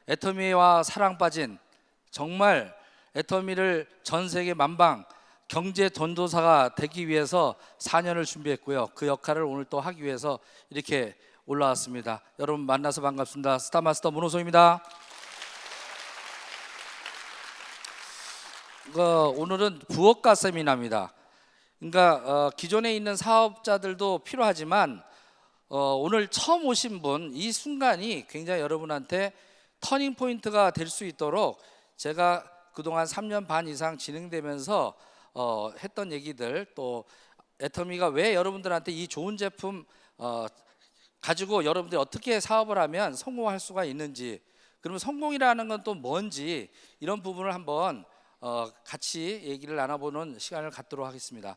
애터미와 사랑 빠진, 정말 애터미를 전 세계 만방 경제 전도사가 되기 위해서 4년을 준비했고요. 그 역할을 오늘 또 하기 위해서 이렇게 올라왔습니다. 여러분 만나서 반갑습니다. 스타마스터 문호성입니다. 오늘은 부업가 세미나입니다. 그러니까 기존에 있는 사업자들도 필요하지만 오늘 처음 오신 분, 이 순간이 굉장히 여러분한테 터닝 포인트가 될 수 있도록 제가 그동안 3년 반 이상 진행되면서 했던 얘기들, 또 애터미가 왜 여러분들한테 이 좋은 제품 가지고 여러분들이 어떻게 사업을 하면 성공할 수가 있는지, 그러면 성공이라는 건 또 뭔지, 이런 부분을 한번 같이 얘기를 나눠보는 시간을 갖도록 하겠습니다.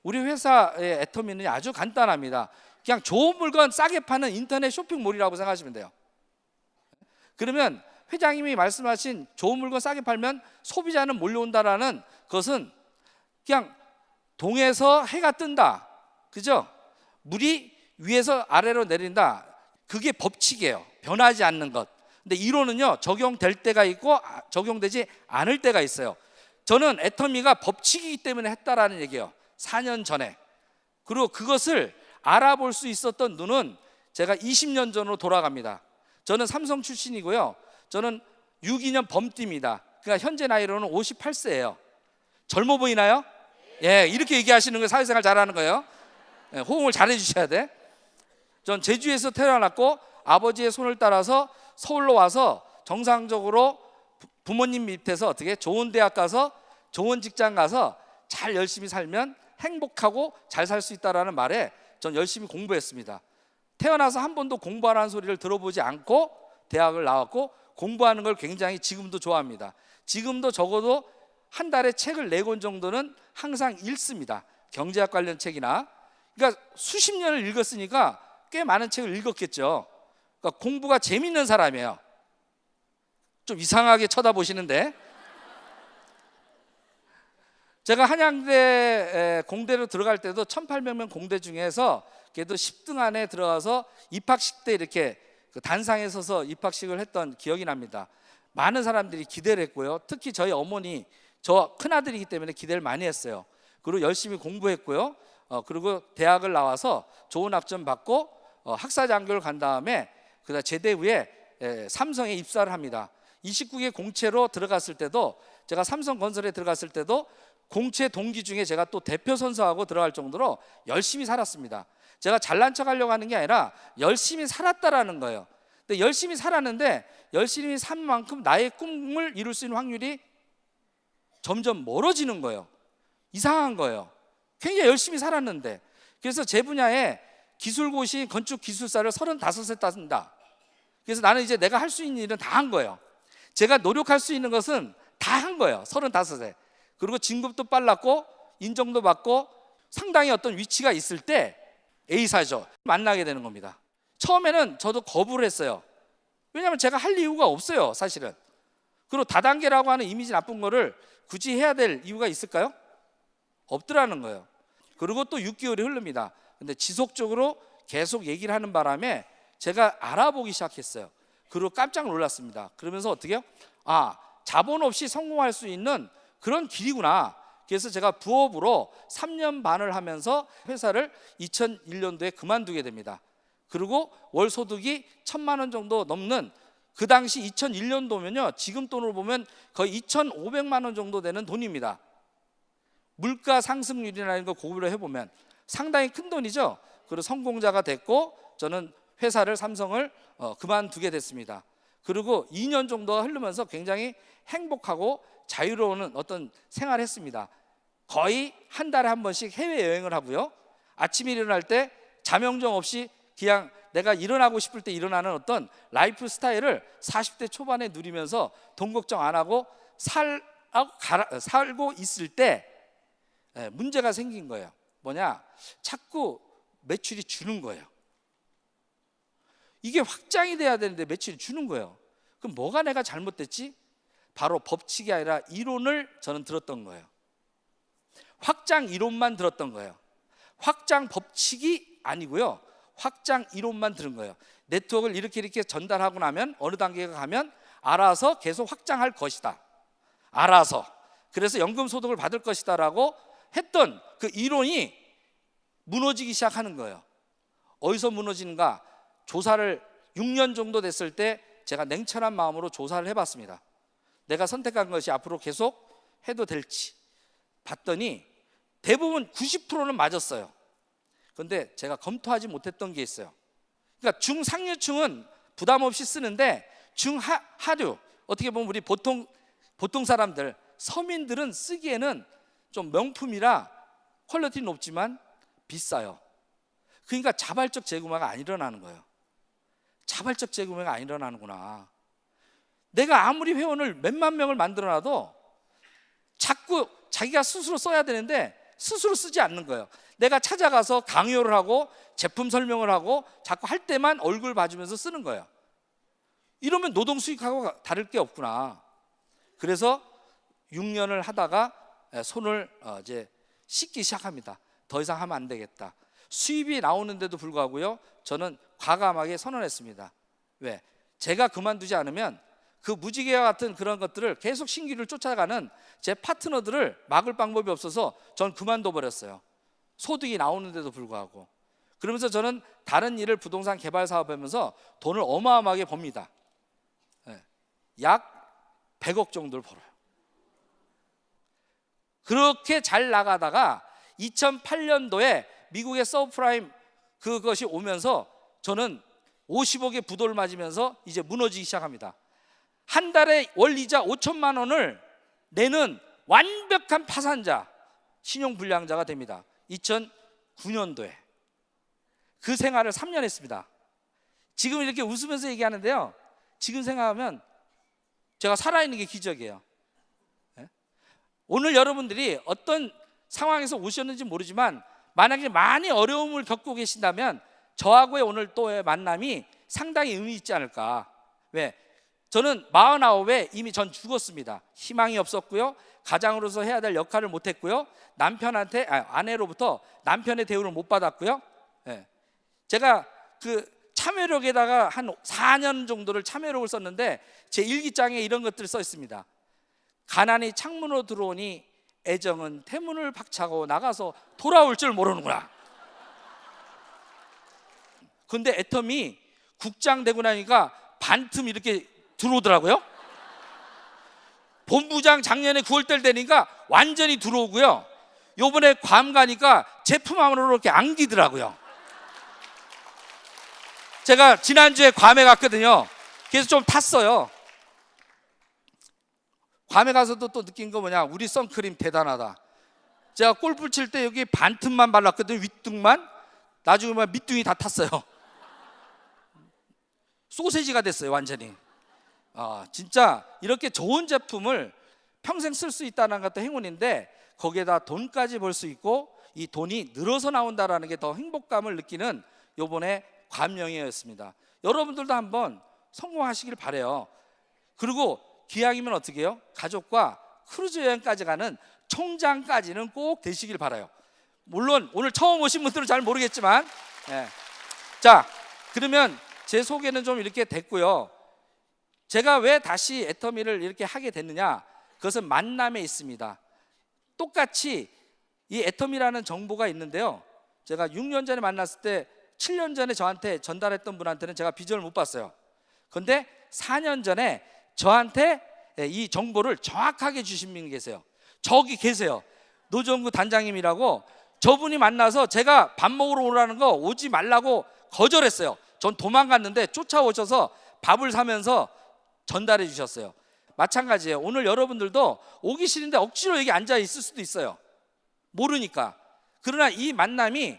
우리 회사의 애터미는 아주 간단합니다. 그냥 좋은 물건 싸게 파는 인터넷 쇼핑몰이라고 생각하시면 돼요. 그러면 회장님이 말씀하신 좋은 물건 싸게 팔면 소비자는 몰려온다라는 것은 그냥 동에서 해가 뜬다, 그죠? 물이 위에서 아래로 내린다, 그게 법칙이에요. 변하지 않는 것. 근데 이론은요, 적용될 때가 있고 적용되지 않을 때가 있어요. 저는 애터미가 법칙이기 때문에 했다라는 얘기예요. 4년 전에. 그리고 그것을 알아볼 수 있었던 눈은 제가 20년 전으로 돌아갑니다. 저는 삼성 출신이고요. 저는 62년 범띠입니다. 그러니까 현재 나이로는 58세예요. 젊어 보이나요? 예, 이렇게 얘기하시는 거예요. 사회생활 잘하는 거예요. 예, 호응을 잘해 주셔야 돼. 전 제주에서 태어났고 아버지의 손을 따라서 서울로 와서 정상적으로 부모님 밑에서 어떻게 좋은 대학 가서 좋은 직장 가서 잘 열심히 살면 행복하고 잘 살 수 있다라는 말에 전 열심히 공부했습니다. 태어나서 한 번도 공부하라는 소리를 들어보지 않고 대학을 나왔고 공부하는 걸 굉장히 지금도 좋아합니다. 지금도 적어도 한 달에 책을 4권 정도는 항상 읽습니다. 경제학 관련 책이나. 그러니까 수십 년을 읽었으니까 꽤 많은 책을 읽었겠죠. 그러니까 공부가 재밌는 사람이에요. 좀 이상하게 쳐다보시는데, 제가 한양대 공대로 들어갈 때도 1800명 공대 중에서 그래도 10등 안에 들어가서 입학식 때 이렇게 단상에 서서 입학식을 했던 기억이 납니다. 많은 사람들이 기대를 했고요. 특히 저희 어머니, 저 큰아들이기 때문에 기대를 많이 했어요. 그리고 열심히 공부했고요. 그리고 대학을 나와서 좋은 학점 받고 학사장교를 간 다음에 그다음 제대 후에 삼성에 입사를 합니다. 29개 공채로 들어갔을 때도, 제가 삼성건설에 들어갔을 때도 공채 동기 중에 제가 또 대표 선수하고 들어갈 정도로 열심히 살았습니다. 제가 잘난 척 하려고 하는 게 아니라 열심히 살았다라는 거예요. 근데 열심히 살았는데 열심히 산 만큼 나의 꿈을 이룰 수 있는 확률이 점점 멀어지는 거예요. 이상한 거예요. 굉장히 열심히 살았는데. 그래서 제 분야에 기술고시 건축기술사를 35세 땄습니다. 그래서 나는 이제 내가 할 수 있는 일은 다 한 거예요. 제가 노력할 수 있는 것은 다 한 거예요. 35세. 그리고 진급도 빨랐고 인정도 받고 상당히 어떤 위치가 있을 때 A사죠. 만나게 되는 겁니다. 처음에는 저도 거부를 했어요. 왜냐하면 제가 할 이유가 없어요, 사실은. 그리고 다단계라고 하는 이미지 나쁜 거를 굳이 해야 될 이유가 있을까요? 없더라는 거예요. 그리고 또 6개월이 흐릅니다. 근데 지속적으로 계속 얘기를 하는 바람에 제가 알아보기 시작했어요. 그리고 깜짝 놀랐습니다. 그러면서 어떻게 해요? 자본 없이 성공할 수 있는 그런 길이구나. 그래서 제가 부업으로 3년 반을 하면서 회사를 2001년도에 그만두게 됩니다. 그리고 월 소득이 1,000만 원 정도 넘는, 그 당시 2001년도면요 지금 돈으로 보면 거의 2,500만 원 정도 되는 돈입니다. 물가 상승률이라는 거 고려를 해보면 상당히 큰 돈이죠. 그리고 성공자가 됐고 저는 회사를, 삼성을 그만두게 됐습니다. 그리고 2년 정도가 흐르면서 굉장히 행복하고 자유로운 어떤 생활을 했습니다. 거의 한 달에 한 번씩 해외여행을 하고요. 아침에 일어날 때 자명정 없이 그냥 내가 일어나고 싶을 때 일어나는 어떤 라이프 스타일을 40대 초반에 누리면서 돈 걱정 안 하고 살고 있을 때 문제가 생긴 거예요. 뭐냐? 자꾸 매출이 주는 거예요. 이게 확장이 돼야 되는데 매출이 주는 거예요. 그럼 뭐가 내가 잘못됐지? 바로 법칙이 아니라 이론을 저는 들었던 거예요. 확장 이론만 들었던 거예요. 확장 법칙이 아니고요, 확장 이론만 들은 거예요. 네트워크를 이렇게 전달하고 나면 어느 단계가 가면 알아서 계속 확장할 것이다. 알아서. 그래서 연금소득을 받을 것이다라고 했던 그 이론이 무너지기 시작하는 거예요. 어디서 무너지는가? 조사를 6년 정도 됐을 때 제가 냉철한 마음으로 조사를 해봤습니다. 내가 선택한 것이 앞으로 계속 해도 될지 봤더니 대부분 90%는 맞았어요. 그런데 제가 검토하지 못했던 게 있어요. 그러니까 중상류층은 부담 없이 쓰는데 중하류, 어떻게 보면 우리 보통 사람들, 서민들은 쓰기에는 좀 명품이라 퀄리티 높지만 비싸요. 그러니까 자발적 재구매가 안 일어나는 거예요. 자발적 재구매가 안 일어나는구나. 내가 아무리 회원을 몇만 명을 만들어놔도 자꾸 자기가 스스로 써야 되는데 스스로 쓰지 않는 거예요. 내가 찾아가서 강요를 하고 제품 설명을 하고 자꾸 할 때만 얼굴 봐주면서 쓰는 거예요. 이러면 노동 수익하고 다를 게 없구나. 그래서 6년을 하다가 손을 이제 씻기 시작합니다. 더 이상 하면 안 되겠다. 수입이 나오는데도 불구하고요, 저는 과감하게 선언했습니다. 왜? 제가 그만두지 않으면 그 무지개와 같은 그런 것들을 계속 신기를 쫓아가는 제 파트너들을 막을 방법이 없어서 전 그만둬 버렸어요. 소득이 나오는데도 불구하고. 그러면서 저는 다른 일을 부동산 개발 사업하면서 돈을 어마어마하게 법니다. 약 100억 정도를 벌어요. 그렇게 잘 나가다가 2008년도에 미국의 서브프라임 그것이 오면서 저는 50억의 부도를 맞으면서 이제 무너지기 시작합니다. 한 달에 월이자 5천만 원을 내는 완벽한 파산자, 신용불량자가 됩니다. 2009년도에 그 생활을 3년 했습니다. 지금 이렇게 웃으면서 얘기하는데요, 지금 생각하면 제가 살아있는 게 기적이에요. 오늘 여러분들이 어떤 상황에서 오셨는지 모르지만 만약에 많이 어려움을 겪고 계신다면 저하고의 오늘 또의 만남이 상당히 의미 있지 않을까. 왜? 저는 49에 이미 전 죽었습니다. 희망이 없었고요, 가장으로서 해야 될 역할을 못했고요, 아내로부터 남편의 대우를 못 받았고요. 제가 그 참여력에다가 한 4년 정도를 참여력을 썼는데 제 일기장에 이런 것들을 써 있습니다. 가난이 창문으로 들어오니 애정은 태문을 박차고 나가서 돌아올 줄 모르는구나. 근데 애텀이 국장 되고 나니까 반틈 이렇게 들어오더라고요. 본부장 작년에 9월달 되니까 완전히 들어오고요, 요번에 괌 가니까 제품함으로 이렇게 안기더라고요. 제가 지난주에 괌에 갔거든요. 그래서 좀 탔어요. 괌에 가서도 또 느낀 거 뭐냐, 우리 선크림 대단하다. 제가 골프 칠 때 여기 반틈만 발랐거든요, 윗등만. 나중에 막 밑둥이 다 탔어요. 소세지가 됐어요, 완전히. 진짜 이렇게 좋은 제품을 평생 쓸 수 있다는 것도 행운인데 거기에다 돈까지 벌 수 있고 이 돈이 늘어서 나온다는 게 더 행복감을 느끼는 요번에 괌 여행이었습니다. 여러분들도 한번 성공하시길 바라요. 그리고 기왕이면 어떻게 해요? 가족과 크루즈 여행까지 가는 총장까지는 꼭 되시길 바라요. 물론 오늘 처음 오신 분들은 잘 모르겠지만, 자, 그러면 제 소개는 좀 이렇게 됐고요. 제가 왜 다시 애터미를 이렇게 하게 됐느냐? 그것은 만남에 있습니다. 똑같이 이 애터미라는 정보가 있는데요, 제가 6년 전에 만났을 때 7년 전에 저한테 전달했던 분한테는 제가 비전을 못 봤어요. 그런데 4년 전에 저한테 이 정보를 정확하게 주신 분이 계세요. 저기 계세요. 노정구 단장님이라고. 저분이 만나서 제가 밥 먹으러 오라는 거 오지 말라고 거절했어요. 전 도망갔는데 쫓아오셔서 밥을 사면서 전달해 주셨어요. 마찬가지예요. 오늘 여러분들도 오기 싫은데 억지로 여기 앉아 있을 수도 있어요. 모르니까. 그러나 이 만남이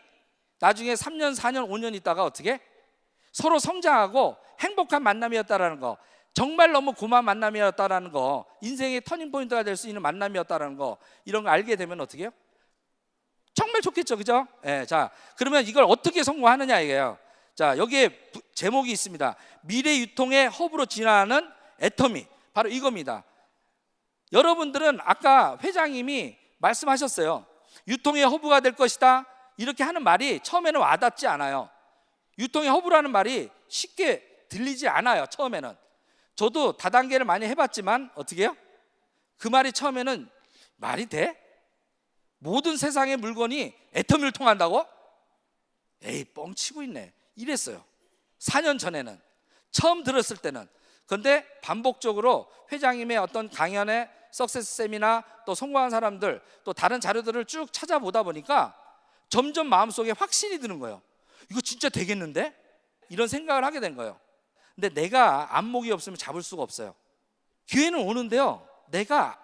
나중에 3년, 4년, 5년 있다가 어떻게? 서로 성장하고 행복한 만남이었다라는 거, 정말 너무 고마운 만남이었다라는 거, 인생의 터닝포인트가 될 수 있는 만남이었다라는 거, 이런 거 알게 되면 어떻게 해요? 정말 좋겠죠, 그죠? 자, 그러면 이걸 어떻게 성공하느냐 이게요. 자, 여기에 제목이 있습니다. 미래 유통의 허브로 진화하는 애터미. 바로 이겁니다. 여러분들은 아까 회장님이 말씀하셨어요. 유통의 허브가 될 것이다, 이렇게 하는 말이 처음에는 와닿지 않아요. 유통의 허브라는 말이 쉽게 들리지 않아요. 처음에는 저도 다단계를 많이 해봤지만 어떻게 해요? 그 말이 처음에는 말이 돼? 모든 세상의 물건이 애터미를 통한다고? 에이, 뻥치고 있네, 이랬어요. 4년 전에는, 처음 들었을 때는. 근데 반복적으로 회장님의 어떤 강연에 석세스 세미나 또 성공한 사람들 또 다른 자료들을 쭉 찾아보다 보니까 점점 마음속에 확신이 드는 거예요. 이거 진짜 되겠는데? 이런 생각을 하게 된 거예요. 근데 내가 안목이 없으면 잡을 수가 없어요. 기회는 오는데요, 내가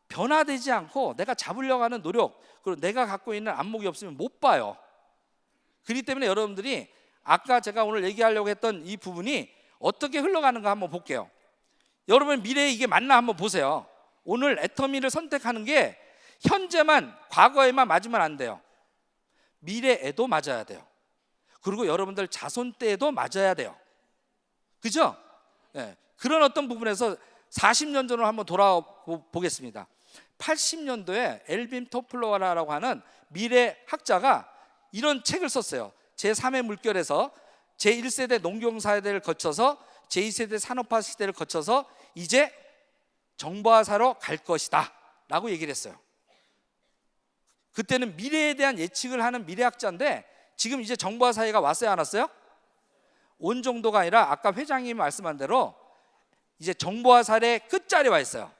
변화되지 않고 내가 잡으려고 하는 노력, 그리고 내가 갖고 있는 안목이 없으면 못 봐요. 그렇기 때문에 여러분들이 아까 제가 오늘 얘기하려고 했던 이 부분이 어떻게 흘러가는가 한번 볼게요. 여러분 미래에 이게 맞나 한번 보세요. 오늘 애터미를 선택하는 게 현재만, 과거에만 맞으면 안 돼요. 미래에도 맞아야 돼요. 그리고 여러분들 자손 때에도 맞아야 돼요. 그죠? 네. 그런 어떤 부분에서 40년 전으로 한번 돌아보겠습니다. 80년도에 엘빈 토플러라고 하는 미래학자가 이런 책을 썼어요. 제3의 물결에서 제1세대 농경사회를 거쳐서 제2세대 산업화 시대를 거쳐서 이제 정보화사로 갈 것이다 라고 얘기를 했어요. 그때는 미래에 대한 예측을 하는 미래학자인데 지금 이제 정보화 사회가 왔어요, 안 왔어요? 온 정도가 아니라 아까 회장님이 말씀한 대로 이제 정보화 사회의 끝자리에 와 있어요.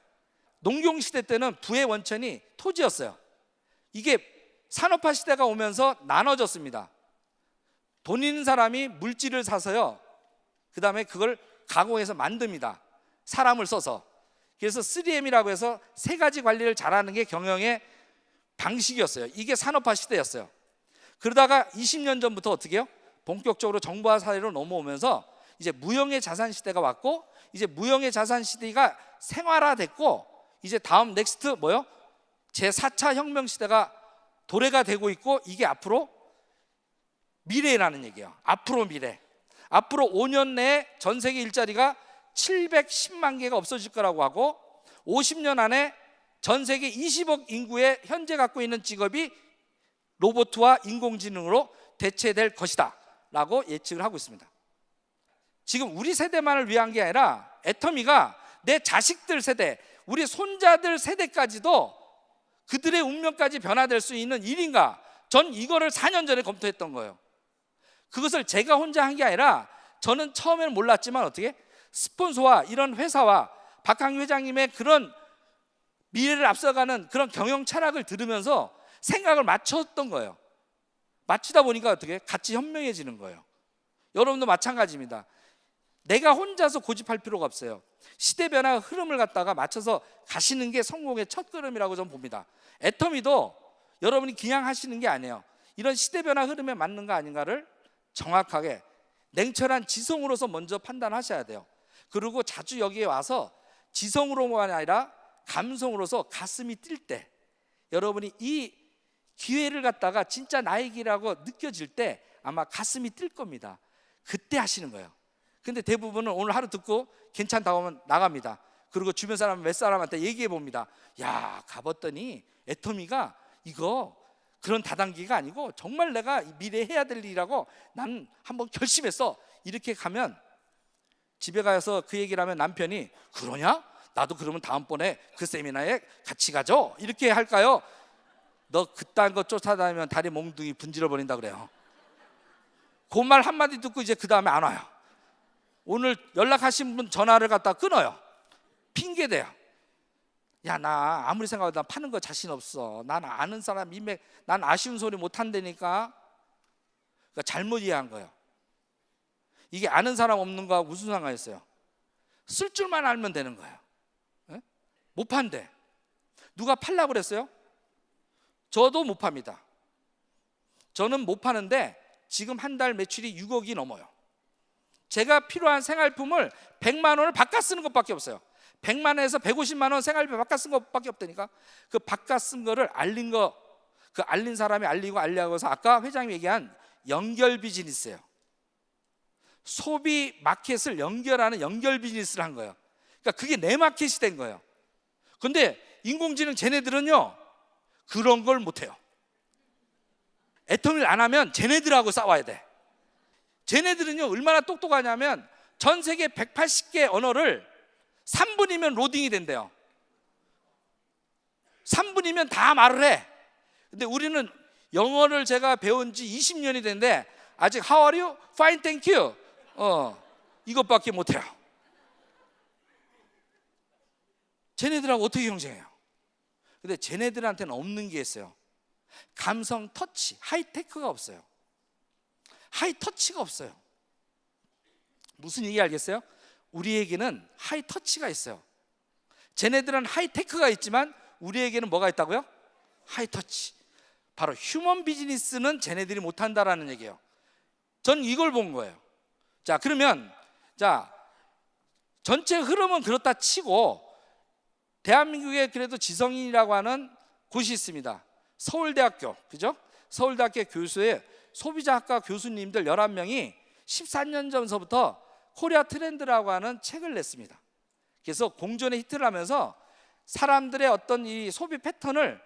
농경시대 때는 부의 원천이 토지였어요. 이게 산업화 시대가 오면서 나눠졌습니다. 돈 있는 사람이 물질을 사서요, 그 다음에 그걸 가공해서 만듭니다. 사람을 써서. 그래서 3M이라고 해서 세 가지 관리를 잘하는 게 경영의 방식이었어요. 이게 산업화 시대였어요. 그러다가 20년 전부터 어떻게 해요? 본격적으로 정보화 사회로 넘어오면서 이제 무형의 자산 시대가 왔고, 이제 무형의 자산 시대가 생활화됐고, 이제 다음 넥스트 뭐요? 제4차 혁명 시대가 도래가 되고 있고, 이게 앞으로 미래라는 얘기예요. 앞으로 미래. 앞으로 5년 내에 전 세계 일자리가 710만 개가 없어질 거라고 하고, 50년 안에 전 세계 20억 인구의 현재 갖고 있는 직업이 로봇과 인공지능으로 대체될 것이다 라고 예측을 하고 있습니다. 지금 우리 세대만을 위한 게 아니라 애터미가 내 자식들 세대, 우리 손자들 세대까지도 그들의 운명까지 변화될 수 있는 일인가? 전 이거를 4년 전에 검토했던 거예요. 그것을 제가 혼자 한 게 아니라 저는 처음에는 몰랐지만 어떻게 스폰서와 이런 회사와 박항규 회장님의 그런 미래를 앞서가는 그런 경영 철학을 들으면서 생각을 맞췄던 거예요. 맞추다 보니까 어떻게 같이 현명해지는 거예요. 여러분도 마찬가지입니다. 내가 혼자서 고집할 필요가 없어요. 시대 변화 흐름을 갖다가 맞춰서 가시는 게 성공의 첫 걸음이라고 저는 봅니다. 애터미도 여러분이 그냥 하시는 게 아니에요. 이런 시대 변화 흐름에 맞는가 아닌가를 정확하게 냉철한 지성으로서 먼저 판단하셔야 돼요. 그리고 자주 여기에 와서 지성으로만 아니라 감성으로서 가슴이 뛸 때, 여러분이 이 기회를 갖다가 진짜 나의 길이라고 느껴질 때 아마 가슴이 뛸 겁니다. 그때 하시는 거예요. 근데 대부분은 오늘 하루 듣고 괜찮다고 하면 나갑니다. 그리고 주변 사람 몇 사람한테 얘기해 봅니다. 야, 가봤더니 애터미가 이거 그런 다단계가 아니고 정말 내가 미래에 해야 될 일이라고 난 한번 결심했어. 이렇게 가면 집에 가서 그 얘기를 하면 남편이 그러냐? 나도 그러면 다음번에 그 세미나에 같이 가죠? 이렇게 할까요? 너 그딴 거 쫓아다니면 다리 몽둥이 분질러 버린다 그래요. 그 말 한마디 듣고 이제 그 다음에 안 와요. 오늘 연락하신 분 전화를 갖다 끊어요. 핑계대요. 야, 나 아무리 생각해도 나 파는 거 자신 없어. 난 아는 사람 인맥, 난 아쉬운 소리 못 한다니까. 그러니까 잘못 이해한 거예요. 이게 아는 사람 없는 거하고 무슨 상관이 있어요? 쓸 줄만 알면 되는 거예요. 에? 못 판대. 누가 팔라고 그랬어요? 저도 못 팝니다. 저는 못 파는데 지금 한 달 매출이 6억이 넘어요. 제가 필요한 생활품을 100만 원을 바꿔 쓰는 것밖에 없어요. 100만 원에서 150만 원 생활비 바꿔 쓴 것밖에 없다니까. 그 바꿔 쓴 거를 알린 거, 그 알린 사람이 알리고 해서 아까 회장님이 얘기한 연결 비즈니스예요. 소비 마켓을 연결하는 연결 비즈니스를 한 거예요. 그러니까 그게 내 마켓이 된 거예요. 근데 인공지능 쟤네들은요 그런 걸 못해요. 애터미를 안 하면 쟤네들하고 싸워야 돼. 쟤네들은요 얼마나 똑똑하냐면 전 세계 180개 언어를 3분이면 로딩이 된대요. 3분이면 다 말을 해. 근데 우리는 영어를 제가 배운 지 20년이 됐는데 아직 How are you? Fine, thank you. 이것밖에 못해요. 쟤네들하고 어떻게 경쟁해요? 근데 쟤네들한테는 없는 게 있어요. 감성 터치, 하이테크가 없어요. 하이터치가 없어요. 무슨 얘기 알겠어요? 우리에게는 하이터치가 있어요. 쟤네들은 하이테크가 있지만 우리에게는 뭐가 있다고요? 하이터치. 바로 휴먼 비즈니스는 쟤네들이 못한다라는 얘기예요. 전 이걸 본 거예요. 자, 그러면 전체 흐름은 그렇다 치고 대한민국에 그래도 지성인이라고 하는 곳이 있습니다. 서울대학교, 그죠? 서울대학교 교수의 소비자학과 교수님들 11명이 14년 전서부터 코리아 트렌드라고 하는 책을 냈습니다. 그래서 공존의 히트를 하면서 사람들의 어떤 이 소비 패턴을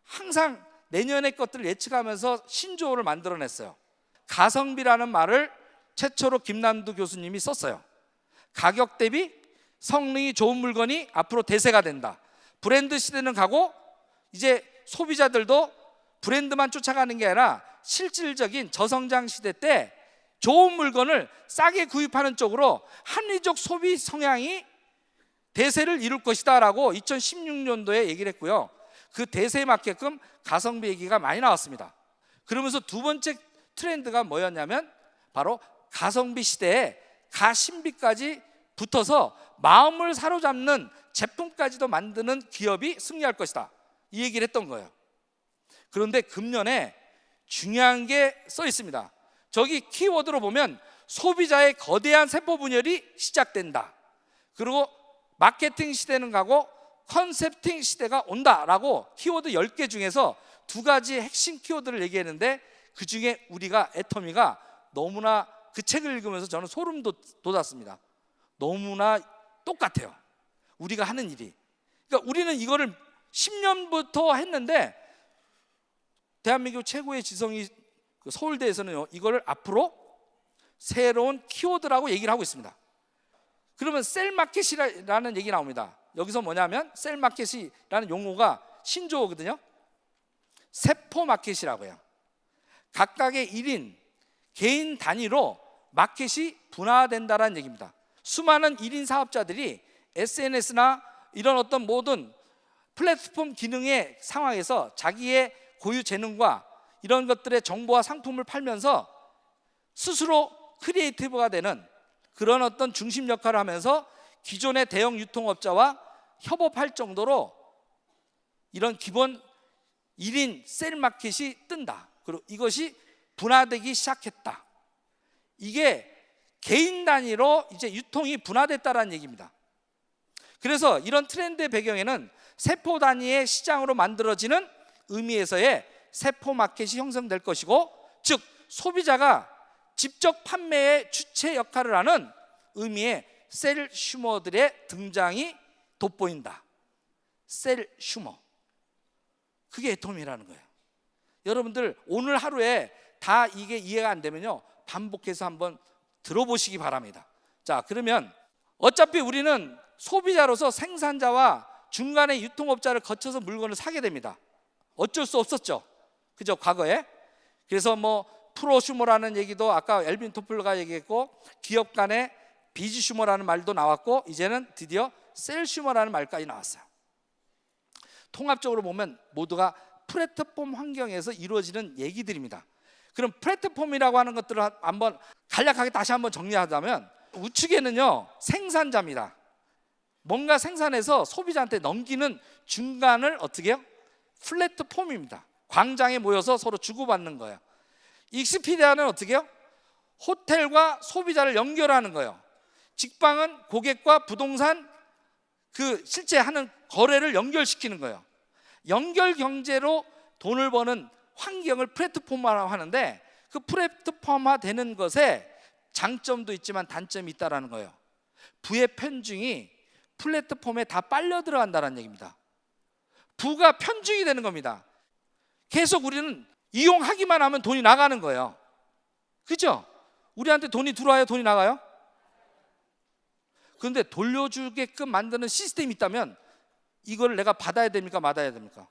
항상 내년의 것들을 예측하면서 신조어를 만들어냈어요. 가성비라는 말을 최초로 김남두 교수님이 썼어요. 가격 대비 성능이 좋은 물건이 앞으로 대세가 된다. 브랜드 시대는 가고 이제 소비자들도 브랜드만 쫓아가는 게 아니라 실질적인 저성장 시대 때 좋은 물건을 싸게 구입하는 쪽으로 합리적 소비 성향이 대세를 이룰 것이다 라고 2016년도에 얘기를 했고요. 그 대세에 맞게끔 가성비 얘기가 많이 나왔습니다. 그러면서 두 번째 트렌드가 뭐였냐면 바로 가성비 시대에 가심비까지 붙어서 마음을 사로잡는 제품까지도 만드는 기업이 승리할 것이다, 이 얘기를 했던 거예요. 그런데 금년에 중요한 게 써 있습니다. 저기 키워드로 보면 소비자의 거대한 세포 분열이 시작된다, 그리고 마케팅 시대는 가고 컨셉팅 시대가 온다라고 키워드 10개 중에서 두 가지 핵심 키워드를 얘기했는데 그 중에 우리가 애터미가 너무나 그 책을 읽으면서 저는 소름 돋았습니다. 너무나 똑같아요, 우리가 하는 일이. 그러니까 우리는 이거를 10년부터 했는데 대한민국 최고의 지성이 서울대에서는 이거를 앞으로 새로운 키워드라고 얘기를 하고 있습니다. 그러면 셀마켓이라는 얘기 나옵니다. 여기서 뭐냐면 셀마켓이라는 용어가 신조어거든요. 세포마켓이라고요. 각각의 1인 개인 단위로 마켓이 분화된다는 얘기입니다. 수많은 1인 사업자들이 SNS나 이런 어떤 모든 플랫폼 기능의 상황에서 자기의 고유 재능과 이런 것들의 정보와 상품을 팔면서 스스로 크리에이티브가 되는 그런 어떤 중심 역할을 하면서 기존의 대형 유통업자와 협업할 정도로 이런 기본 1인 셀마켓이 뜬다. 그리고 이것이 분화되기 시작했다. 이게 개인 단위로 이제 유통이 분화됐다는 얘기입니다. 그래서 이런 트렌드의 배경에는 세포 단위의 시장으로 만들어지는 의미에서의 세포 마켓이 형성될 것이고, 즉 소비자가 직접 판매의 주체 역할을 하는 의미의 셀 슈머들의 등장이 돋보인다. 셀 슈머, 그게 애터미라는 거예요. 여러분들 오늘 하루에 다 이게 이해가 안 되면요, 반복해서 한번 들어보시기 바랍니다. 자, 그러면 어차피 우리는 소비자로서 생산자와 중간에 유통업자를 거쳐서 물건을 사게 됩니다. 어쩔 수 없었죠, 그죠, 과거에. 그래서 뭐 프로슈머라는 얘기도 아까 엘빈 토플러가 얘기했고, 기업 간의 비즈슈머라는 말도 나왔고, 이제는 드디어 셀슈머라는 말까지 나왔어요. 통합적으로 보면 모두가 플랫폼 환경에서 이루어지는 얘기들입니다. 그럼 플랫폼이라고 하는 것들을 한번 간략하게 다시 한번 정리하자면, 우측에는요 생산자입니다. 뭔가 생산해서 소비자한테 넘기는 중간을 어떻게 해요? 플랫폼입니다. 광장에 모여서 서로 주고받는 거예요. 익스피디아는 어떻게 해요? 호텔과 소비자를 연결하는 거예요. 직방은 고객과 부동산 그 실제 하는 거래를 연결시키는 거예요. 연결 경제로 돈을 버는 환경을 플랫폼화라고 하는데, 그 플랫폼화 되는 것에 장점도 있지만 단점이 있다는 거예요. 부의 편중이 플랫폼에 다 빨려 들어간다는 얘기입니다. 부가 편중이 되는 겁니다. 계속 우리는 이용하기만 하면 돈이 나가는 거예요. 그죠? 우리한테 돈이 들어와요, 돈이 나가요? 그런데 돌려주게끔 만드는 시스템이 있다면 이걸 내가 받아야 됩니까? 받아야 됩니까?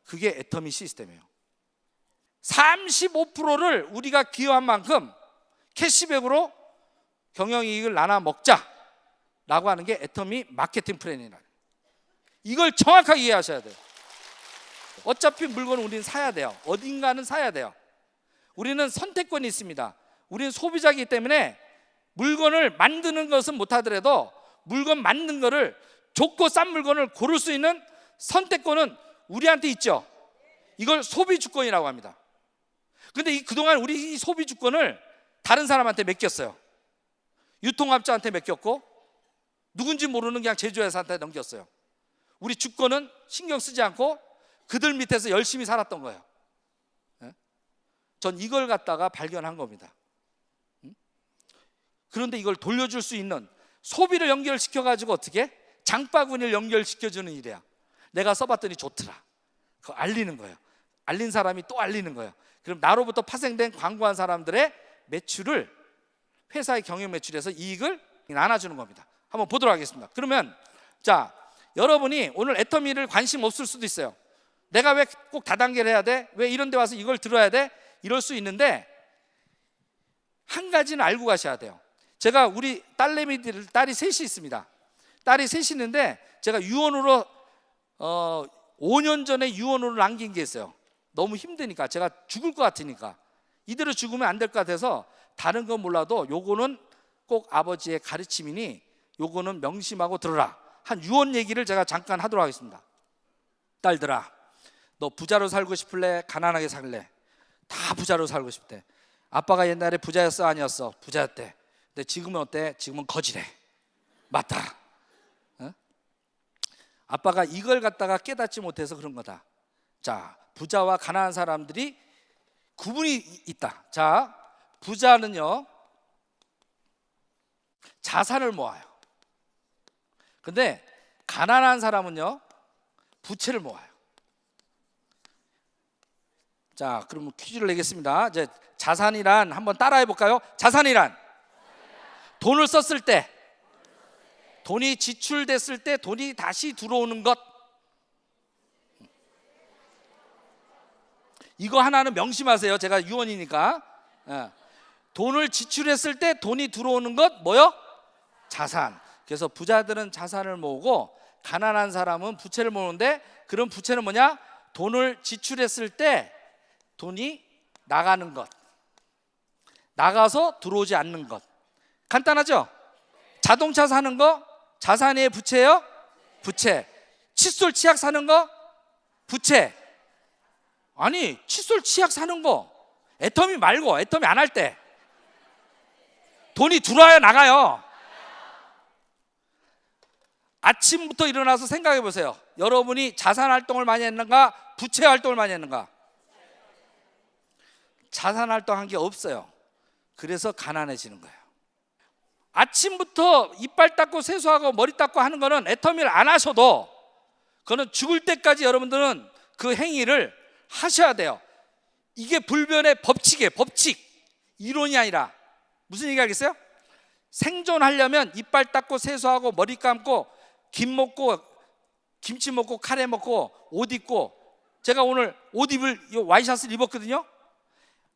그게 애터미 시스템이에요. 35%를 우리가 기여한 만큼 캐시백으로 경영이익을 나눠 먹자라고 하는 게 애터미 마케팅 플랜이라. 이걸 정확하게 이해하셔야 돼요. 어차피 물건을 우리는 사야 돼요. 어딘가는 사야 돼요. 우리는 선택권이 있습니다. 우리는 소비자이기 때문에 물건을 만드는 것은 못하더라도 물건 만든 거를 좋고 싼 물건을 고를 수 있는 선택권은 우리한테 있죠. 이걸 소비주권이라고 합니다. 그런데 그동안 우리 이 소비주권을 다른 사람한테 맡겼어요. 유통업자한테 맡겼고 누군지 모르는 그냥 제조회사한테 넘겼어요. 우리 주권은 신경 쓰지 않고 그들 밑에서 열심히 살았던 거예요. 전 이걸 갖다가 발견한 겁니다. 그런데 이걸 돌려줄 수 있는, 소비를 연결시켜가지고 어떻게? 장바구니를 연결시켜주는 일이야. 내가 써봤더니 좋더라. 그거 알리는 거예요. 알린 사람이 또 알리는 거예요. 그럼 나로부터 파생된 광고한 사람들의 매출을 회사의 경영 매출에서 이익을 나눠주는 겁니다. 한번 보도록 하겠습니다. 그러면 자, 여러분이 오늘 애터미를 관심 없을 수도 있어요. 내가 왜 꼭 다단계를 해야 돼? 왜 이런 데 와서 이걸 들어야 돼? 이럴 수 있는데 한 가지는 알고 가셔야 돼요. 제가 우리 딸이 셋이 있습니다. 딸이 셋이 있는데 제가 유언으로 5년 전에 유언으로 남긴 게 있어요. 너무 힘드니까, 제가 죽을 것 같으니까, 이대로 죽으면 안 될 것 같아서 다른 건 몰라도 요거는 꼭 아버지의 가르침이니 요거는 명심하고 들어라 한 유언 얘기를 제가 잠깐 하도록 하겠습니다. 딸들아, 너 부자로 살고 싶을래? 가난하게 살래? 다 부자로 살고 싶대. 아빠가 옛날에 부자였어? 아니었어? 부자였대. 근데 지금은 어때? 지금은 거지래. 맞다. 어? 아빠가 이걸 갖다가 깨닫지 못해서 그런 거다. 자, 부자와 가난한 사람들이 구분이 있다. 자, 부자는요 자산을 모아요. 근데 가난한 사람은요 부채를 모아요. 자, 그러면 퀴즈를 내겠습니다. 이제 자산이란 한번 따라해 볼까요? 자산이란 돈을 썼을 때, 돈이 지출됐을 때 돈이 다시 들어오는 것. 이거 하나는 명심하세요. 제가 유언이니까. 돈을 지출했을 때 돈이 들어오는 것 뭐요? 자산. 그래서 부자들은 자산을 모으고 가난한 사람은 부채를 모으는데, 그런 부채는 뭐냐? 돈을 지출했을 때 돈이 나가는 것, 나가서 들어오지 않는 것. 간단하죠? 자동차 사는 거 자산이에요, 부채예요? 부채. 칫솔 치약 사는 거 부채. 아니, 칫솔 치약 사는 거 애터미 말고, 애터미 안 할 때 돈이 들어와요, 나가요? 아침부터 일어나서 생각해 보세요. 여러분이 자산 활동을 많이 했는가, 부채 활동을 많이 했는가? 자산 활동한 게 없어요. 그래서 가난해지는 거예요. 아침부터 이빨 닦고 세수하고 머리 닦고 하는 거는 애터미를 안 하셔도 그거는 죽을 때까지 여러분들은 그 행위를 하셔야 돼요. 이게 불변의 법칙이에요. 법칙. 이론이 아니라. 무슨 얘기 알겠어요? 생존하려면 이빨 닦고 세수하고 머리 감고 김 먹고 김치 먹고 카레 먹고 옷 입고, 제가 오늘 옷 입을 와이셔츠를 입었거든요.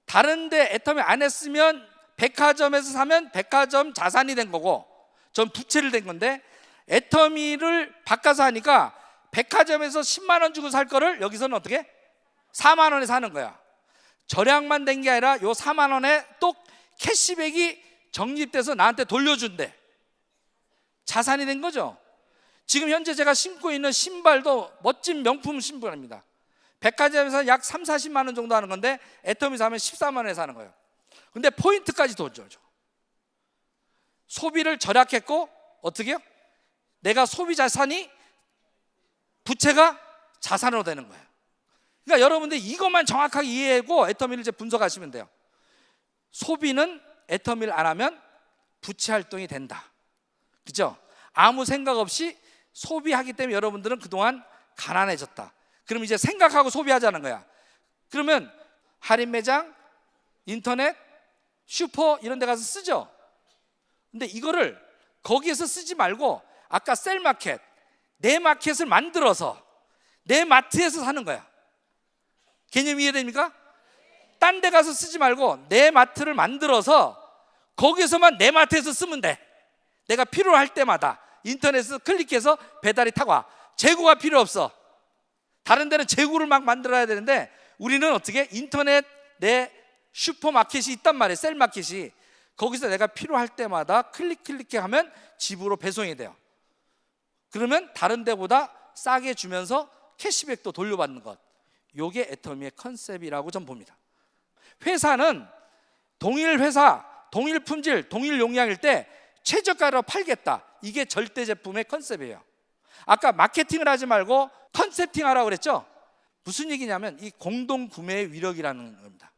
다른데 애터미 안 했으면 백화점에서 사면 백화점 자산이 된 거고 전 부채를 된 건데, 애터미를 바꿔서 하니까 백화점에서 10만 원 주고 살 거를 여기서는 어떻게? 4만 원에 사는 거야. 절약만 된 게 아니라 요 4만 원에 또 캐시백이 적립돼서 나한테 돌려준대. 자산이 된 거죠. 지금 현재 제가 신고 있는 신발도 멋진 명품 신발입니다. 백화점에서 약 3, 40만 원 정도 하는 건데 애터미 사면 14만 원에 사는 거예요. 근데 포인트까지 돈 줘줘. 소비를 절약했고 어떻게 해요? 내가 소비 자산이 부채가 자산으로 되는 거예요. 그러니까 여러분들 이것만 정확하게 이해하고 애터미를 이제 분석하시면 돼요. 소비는 애터미를 안 하면 부채 활동이 된다. 그죠? 아무 생각 없이 소비하기 때문에 여러분들은 그동안 가난해졌다. 그럼 이제 생각하고 소비하자는 거야. 그러면 할인 매장, 인터넷, 슈퍼 이런 데 가서 쓰죠. 근데 이거를 거기에서 쓰지 말고 아까 셀마켓, 내 마켓을 만들어서 내 마트에서 사는 거야. 개념 이해됩니까? 딴 데 가서 쓰지 말고 내 마트를 만들어서 거기서만 내 마트에서 쓰면 돼. 내가 필요할 때마다 인터넷에서 클릭해서 배달이 타고 와. 재고가 필요 없어. 다른 데는 재고를 막 만들어야 되는데 우리는 어떻게? 인터넷 내 슈퍼마켓이 있단 말이에요. 셀마켓이. 거기서 내가 필요할 때마다 클릭하면 집으로 배송이 돼요. 그러면 다른 데보다 싸게 주면서 캐시백도 돌려받는 것. 요게 애터미의 컨셉이라고 전 봅니다. 회사는 동일 회사, 동일 품질, 동일 용량일 때 최저가로 팔겠다. 이게 절대 제품의 컨셉이에요. 아까 마케팅을 하지 말고 컨셉팅 하라고 그랬죠? 무슨 얘기냐면 이 공동구매의 위력이라는 겁니다.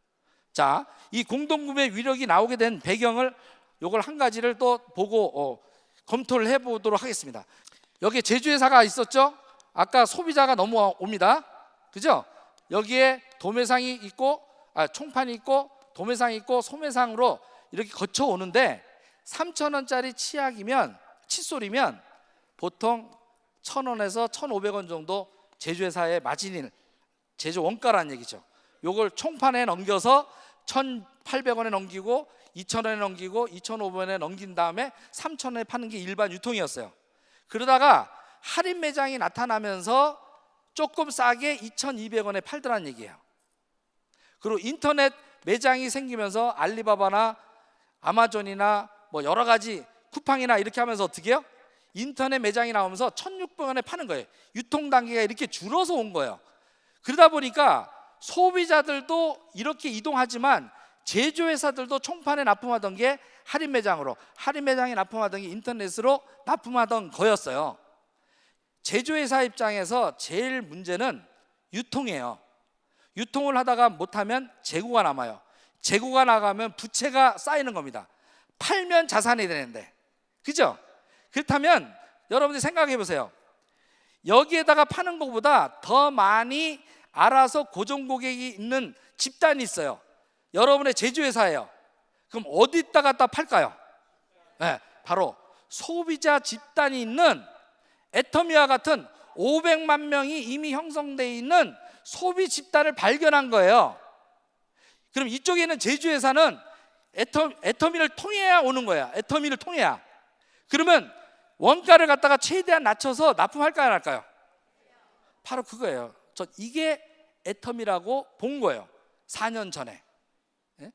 자, 이 공동구매의 위력이 나오게 된 배경을 요걸 한 가지를 또 보고 검토를 해보도록 하겠습니다. 여기에 제조회사가 있었죠? 아까 소비자가 넘어옵니다. 그죠? 여기에 도매상이 있고 총판이 있고 도매상이 있고 소매상으로 이렇게 거쳐오는데 3,000원짜리 치약이면 칫솔이면 보통 1,000원에서 1,500원 정도 제조회사의 마진을 제조 원가라는 얘기죠. 요걸 총판에 넘겨서 1,800원에 넘기고 2,000원에 넘기고 2,500원에 넘긴 다음에 3,000원에 파는 게 일반 유통이었어요. 그러다가 할인 매장이 나타나면서 조금 싸게 2,200원에 팔더라는 얘기예요. 그리고 인터넷 매장이 생기면서 알리바바나 아마존이나 뭐 여러 가지 쿠팡이나 이렇게 하면서 어떻게 해요? 인터넷 매장이 나오면서 1,600원에 파는 거예요. 유통 단계가 이렇게 줄어서 온 거예요. 그러다 보니까 소비자들도 이렇게 이동하지만 제조회사들도 총판에 납품하던 게 할인 매장으로, 할인 매장에 납품하던 게 인터넷으로 납품하던 거였어요. 제조회사 입장에서 제일 문제는 유통이에요. 유통을 하다가 못하면 재고가 남아요. 재고가 나가면 부채가 쌓이는 겁니다. 팔면 자산이 되는데, 그죠? 그렇다면 여러분들이 생각해 보세요. 여기에다가 파는 것보다 더 많이 알아서 고정 고객이 있는 집단이 있어요. 여러분의 제조회사예요. 그럼 어디다 갖다 팔까요? 네, 바로 소비자 집단이 있는 애터미와 같은 500만 명이 이미 형성되어 있는 소비 집단을 발견한 거예요. 그럼 이쪽에 있는 제조회사는 애터미를 통해야 오는 거야. 애터미를 통해야. 그러면 원가를 갖다가 최대한 낮춰서 납품할까요, 안 할까요? 바로 그거예요. 저 이게 애터미라고 본 거예요. 4년 전에. 네?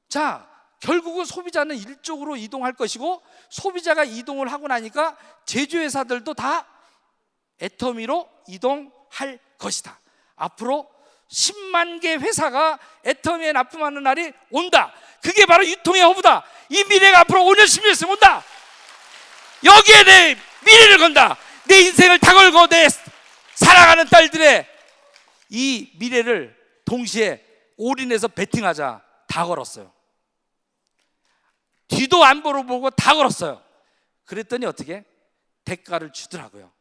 자, 결국은 소비자는 이쪽으로 이동할 것이고 소비자가 이동을 하고 나니까 제조회사들도 다 애터미로 이동할 것이다. 앞으로 10만 개 회사가 애터미에 납품하는 날이 온다. 그게 바로 유통의 허브다. 이 미래가 앞으로 5년 10년 있으면 온다. 여기에 내 미래를 건다. 내 인생을 다 걸고 내 사랑하는 딸들의 이 미래를 동시에 올인해서 베팅하자. 다 걸었어요. 뒤도 안 보고 다 걸었어요. 그랬더니 어떻게? 대가를 주더라고요.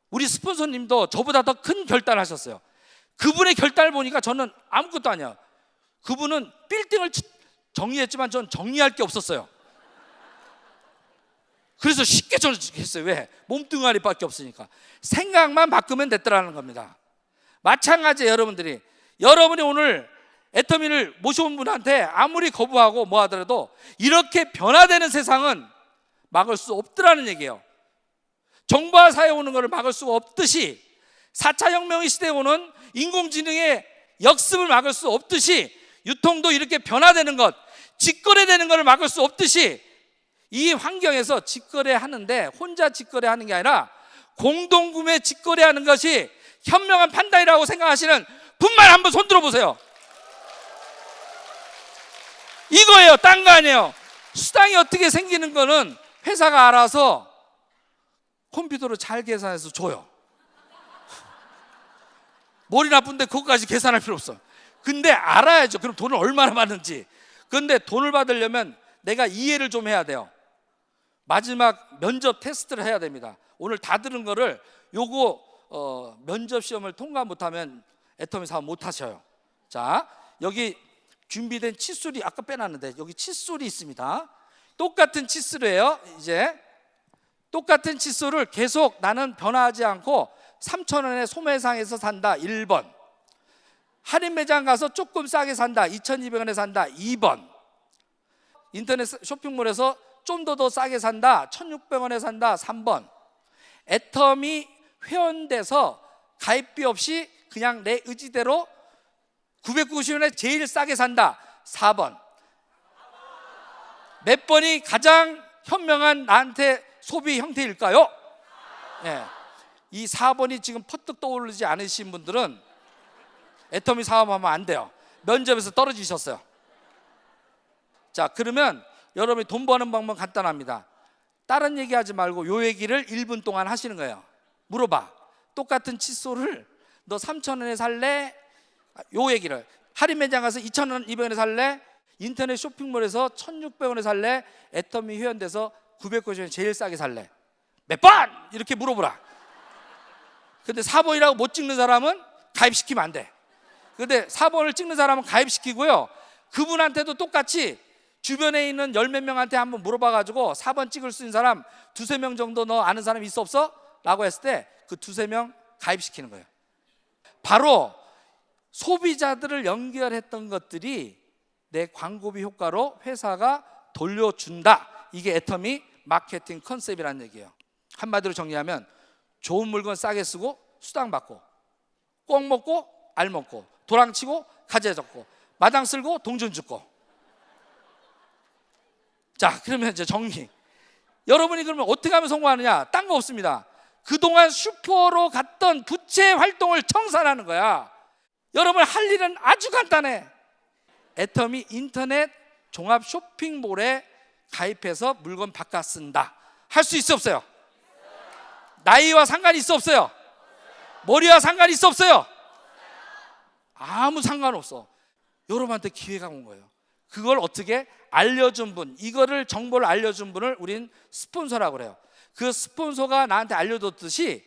우리 스폰서님도 저보다 더 큰 결단을 하셨어요. 그분의 결단을 보니까 저는 아무것도 아니야. 그분은 빌딩을 정리했지만 전 정리할 게 없었어요. 그래서 쉽게 정리했어요. 왜? 몸뚱아리밖에 없으니까. 생각만 바꾸면 됐더라는 겁니다. 마찬가지예요. 여러분이 오늘 애터미를 모셔온 분한테 아무리 거부하고 뭐 하더라도 이렇게 변화되는 세상은 막을 수 없더라는 얘기예요. 정보화 사회에 오는 것을 막을 수가 없듯이 4차 혁명의 시대에 오는 인공지능의 역습을 막을 수 없듯이 유통도 이렇게 변화되는 것, 직거래되는 것을 막을 수 없듯이 이 환경에서 직거래하는데 혼자 직거래하는 게 아니라 공동구매 직거래하는 것이 현명한 판단이라고 생각하시는 분만 한번 손 들어보세요. 이거예요. 딴 거 아니에요. 수당이 어떻게 생기는 거는 회사가 알아서 컴퓨터로 잘 계산해서 줘요. 머리 나쁜데 그것까지 계산할 필요 없어. 근데 알아야죠. 그럼 돈을 얼마나 받는지. 그런데 돈을 받으려면 내가 이해를 좀 해야 돼요. 마지막 면접 테스트를 해야 됩니다. 오늘 다 들은 거를 요거 면접 시험을 통과 못하면 애터미 사업 못 하셔요. 자, 여기 준비된 칫솔이 아까 빼놨는데 여기 칫솔이 있습니다. 똑같은 치수래요. 이제 똑같은 치수를 계속 나는 변화하지 않고 3,000원에 소매상에서 산다. 1번. 할인 매장 가서 조금 싸게 산다. 2,200원에 산다. 2번. 인터넷 쇼핑몰에서 좀 더 싸게 산다. 1,600원에 산다. 3번. 애터미 회원돼서 가입비 없이 그냥 내 의지대로 990원에 제일 싸게 산다. 4번. 몇 번이 가장 현명한 나한테 소비 형태일까요? 네. 이 4번이 지금 퍼뜩 떠오르지 않으신 분들은 애터미 사업하면 안 돼요. 면접에서 떨어지셨어요. 자, 그러면 여러분이 돈 버는 방법 간단합니다. 다른 얘기하지 말고 요 얘기를 1분 동안 하시는 거예요. 물어봐. 똑같은 칫솔을 너 3,000원에 살래? 요 얘기를. 할인 매장 가서 2,000원, 200원에 살래? 인터넷 쇼핑몰에서 1,600원에 살래? 애터미 회원돼서 990원에 제일 싸게 살래? 몇 번? 이렇게 물어보라. 근데 4번이라고 못 찍는 사람은 가입시키면 안 돼. 근데 4번을 찍는 사람은 가입시키고요. 그분한테도 똑같이 주변에 있는 열 몇 명한테 한번 물어봐가지고 4번 찍을 수 있는 사람 두세 명 정도 너 아는 사람 있어 없어? 라고 했을 때 그 두세 명 가입시키는 거예요. 바로 소비자들을 연결했던 것들이 내 광고비 효과로 회사가 돌려준다. 이게 애터미 마케팅 컨셉이라는 얘기예요. 한마디로 정리하면 좋은 물건 싸게 쓰고 수당 받고 꼭 먹고 알 먹고 도랑치고 가재 잡고 마당 쓸고 동전 죽고. 자, 그러면 이제 정리. 여러분이 그러면 어떻게 하면 성공하느냐? 딴 거 없습니다. 그동안 슈퍼로 갔던 부채 활동을 청산하는 거야. 여러분 할 일은 아주 간단해. 애터미 인터넷 종합 쇼핑몰에 가입해서 물건 바꿔 쓴다. 할 수 있어 없어요? 나이와 상관이 있어 없어요? 머리와 상관이 있어 없어요? 아무 상관없어. 여러분한테 기회가 온 거예요. 그걸 어떻게 알려준 분, 이거를 정보를 알려준 분을 우린 스폰서라고 그래요. 그 스폰서가 나한테 알려줬듯이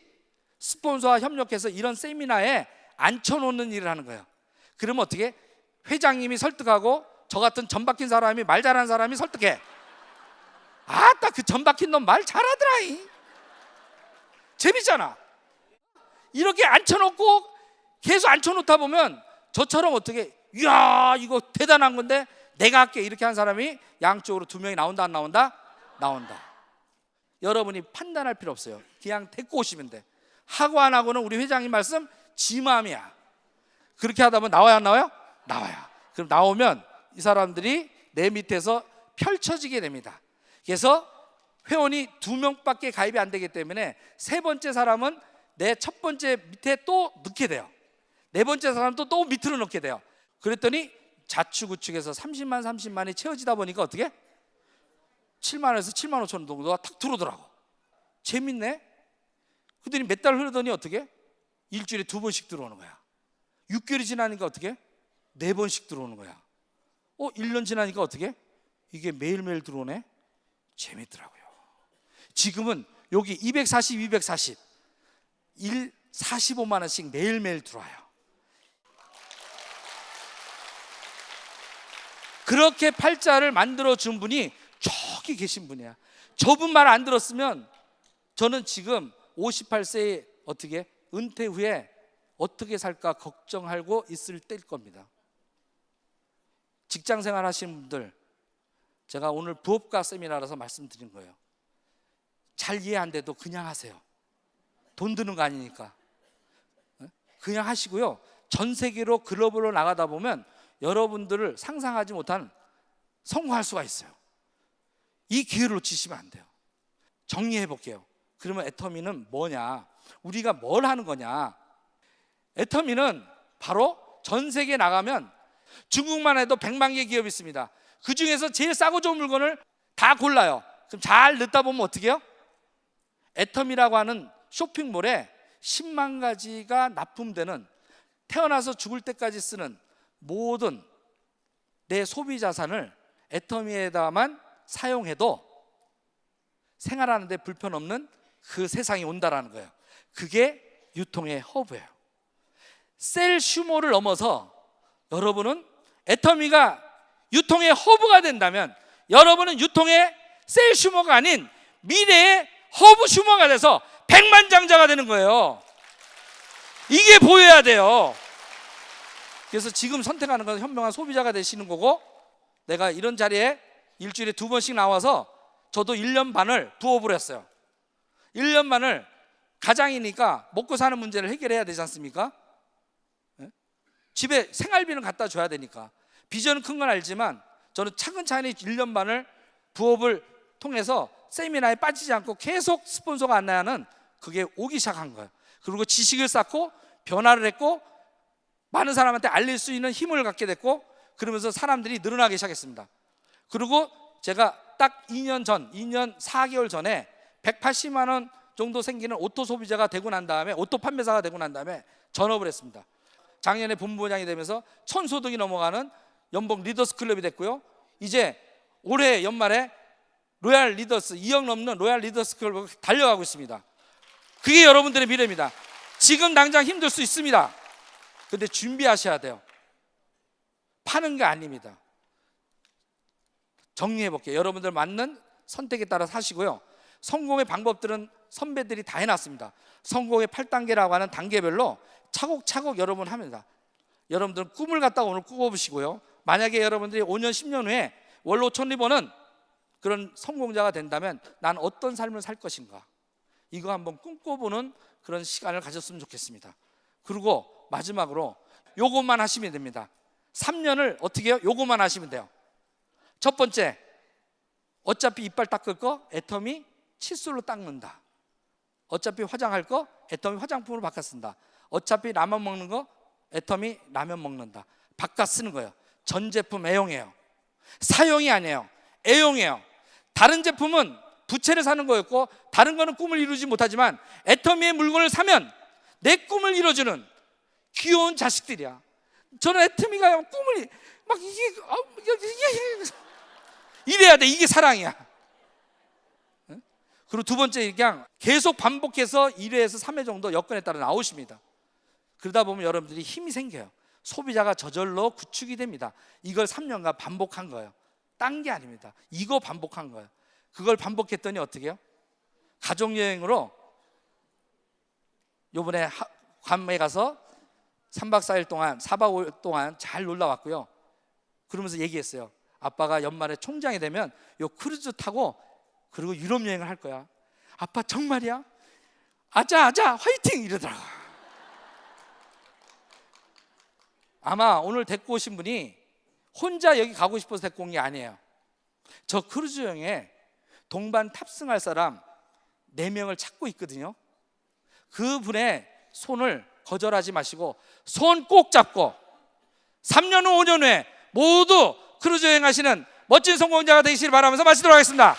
스폰서와 협력해서 이런 세미나에 앉혀놓는 일을 하는 거예요. 그러면 어떻게? 회장님이 설득하고 저 같은 전 박힌 사람이, 말 잘하는 사람이 설득해. 아따 그 전 박힌 놈 말 잘하더라. 재밌잖아. 이렇게 앉혀놓고 계속 앉혀놓다 보면 저처럼 어떻게, 이야 이거 대단한 건데 내가 할게, 이렇게 한 사람이 양쪽으로 두 명이 나온다 안 나온다? 나온다. 여러분이 판단할 필요 없어요. 그냥 데리고 오시면 돼. 하고 안 하고는 우리 회장님 말씀 지 마음이야. 그렇게 하다 보면 나와야 안 나와요? 나와요. 그럼 나오면 이 사람들이 내 밑에서 펼쳐지게 됩니다. 그래서 회원이 2명밖에 가입이 안 되기 때문에 세 번째 사람은 내 첫 번째 밑에 또 넣게 돼요. 네 번째 사람도 또 밑으로 넣게 돼요. 그랬더니 좌측우측에서 30만이 채워지다 보니까 어떻게? 7만원에서 7만 5천 원 정도가 탁 들어오더라고. 재밌네. 그랬더니 몇 달 흐르더니 어떻게? 일주일에 2번씩 들어오는 거야. 6개월이 지나니까 어떻게? 4번씩 들어오는 거야. 1년 지나니까 어떻게? 이게 매일매일 들어오네. 재밌더라고요. 지금은 여기 240, 240 45만 원씩 매일매일 들어와요. 그렇게 팔자를 만들어준 분이 저기 계신 분이야. 저분 말 안 들었으면 저는 지금 58세에 어떻게 은퇴 후에 어떻게 살까 걱정하고 있을 때일 겁니다. 직장생활 하시는 분들, 제가 오늘 부업가 세미나라서 말씀드린 거예요. 잘 이해 안 돼도 그냥 하세요. 돈 드는 거 아니니까. 그냥 하시고요. 전 세계로 글로벌로 나가다 보면 여러분들을 상상하지 못한 성공할 수가 있어요. 이 기회를 놓치시면 안 돼요. 정리해 볼게요. 그러면 애터미는 뭐냐? 우리가 뭘 하는 거냐? 애터미는 바로 전 세계에 나가면 중국만 해도 100만 개 기업이 있습니다. 그 중에서 제일 싸고 좋은 물건을 다 골라요. 그럼 잘 넣다 보면 어떻게 해요? 애터미라고 하는 쇼핑몰에 10만 가지가 납품되는, 태어나서 죽을 때까지 쓰는 모든 내 소비 자산을 애터미에다만 사용해도 생활하는 데 불편 없는 그 세상이 온다라는 거예요. 그게 유통의 허브예요. 셀 슈머를 넘어서 여러분은 애터미가 유통의 허브가 된다면 여러분은 유통의 셀 슈머가 아닌 미래의 허브 슈머가 돼서 백만장자가 되는 거예요. 이게 보여야 돼요. 그래서 지금 선택하는 건 현명한 소비자가 되시는 거고, 내가 이런 자리에 일주일에 2번씩 나와서 저도 1년 반을 부업을 했어요. 1년 반을 가장이니까 먹고 사는 문제를 해결해야 되지 않습니까? 집에 생활비는 갖다 줘야 되니까. 비전은 큰 건 알지만 저는 차근차근히 1년 반을 부업을 통해서 세미나에 빠지지 않고 계속 스폰서가 안 나는 그게 오기 시작한 거예요. 그리고 지식을 쌓고 변화를 했고 많은 사람한테 알릴 수 있는 힘을 갖게 됐고, 그러면서 사람들이 늘어나기 시작했습니다. 그리고 제가 딱 2년 4개월 전에 180만 원 정도 생기는 오토 소비자가 되고 난 다음에, 오토 판매사가 되고 난 다음에 전업을 했습니다. 작년에 본부장이 되면서 1000소득이 넘어가는 연봉 리더스 클럽이 됐고요. 이제 올해 연말에 로얄 리더스 2억 넘는 로얄 리더스 클럽을 달려가고 있습니다. 그게 여러분들의 미래입니다. 지금 당장 힘들 수 있습니다. 근데 준비하셔야 돼요. 파는 게 아닙니다. 정리해 볼게요. 여러분들 맞는 선택에 따라 사시고요. 성공의 방법들은 선배들이 다 해놨습니다. 성공의 8단계라고 하는 단계별로 차곡차곡 여러분 합니다. 여러분들은 꿈을 갖다가 오늘 꾸어보시고요. 만약에 여러분들이 5년 10년 후에 월로 1000리버는 그런 성공자가 된다면 난 어떤 삶을 살 것인가, 이거 한번 꿈꿔보는 그런 시간을 가졌으면 좋겠습니다. 그리고 마지막으로 요것만 하시면 됩니다. 3년을 어떻게 해요? 요것만 하시면 돼요. 첫 번째, 어차피 이빨 닦을 거 애터미 칫솔로 닦는다. 어차피 화장할 거 애터미 화장품으로 바꿔 쓴다. 어차피 라면 먹는 거 애터미 라면 먹는다. 바꿔 쓰는 거예요. 전 제품 애용해요. 사용이 아니에요. 애용해요. 다른 제품은 부채를 사는 거였고, 다른 거는 꿈을 이루지 못하지만 애터미의 물건을 사면 내 꿈을 이뤄주는 귀여운 자식들이야. 저는 애터미가 꿈을 막 이게 이래야 돼. 이게 사랑이야. 그리고 두 번째, 그냥 계속 반복해서 1회에서 3회 정도 여건에 따라 나오십니다. 그러다 보면 여러분들이 힘이 생겨요. 소비자가 저절로 구축이 됩니다. 이걸 3년간 반복한 거예요. 딴 게 아닙니다. 이거 반복한 거예요. 그걸 반복했더니 어떻게 해요? 가족여행으로 요번에 괌에 가서 3박 4일 동안 4박 5일 동안 잘 놀다 왔고요. 그러면서 얘기했어요. 아빠가 연말에 총장이 되면 요 크루즈 타고 그리고 유럽 여행을 할 거야. 아빠 정말이야? 아자 화이팅! 이러더라고. 아마 오늘 데리고 오신 분이 혼자 여기 가고 싶어서 데리고 온 게 아니에요. 저 크루즈 여행에 동반 탑승할 사람 4명을 찾고 있거든요. 그분의 손을 거절하지 마시고 손 꼭 잡고 3년 후 5년 후에 모두 크루즈 여행 하시는 멋진 성공자가 되시길 바라면서 마치도록 하겠습니다.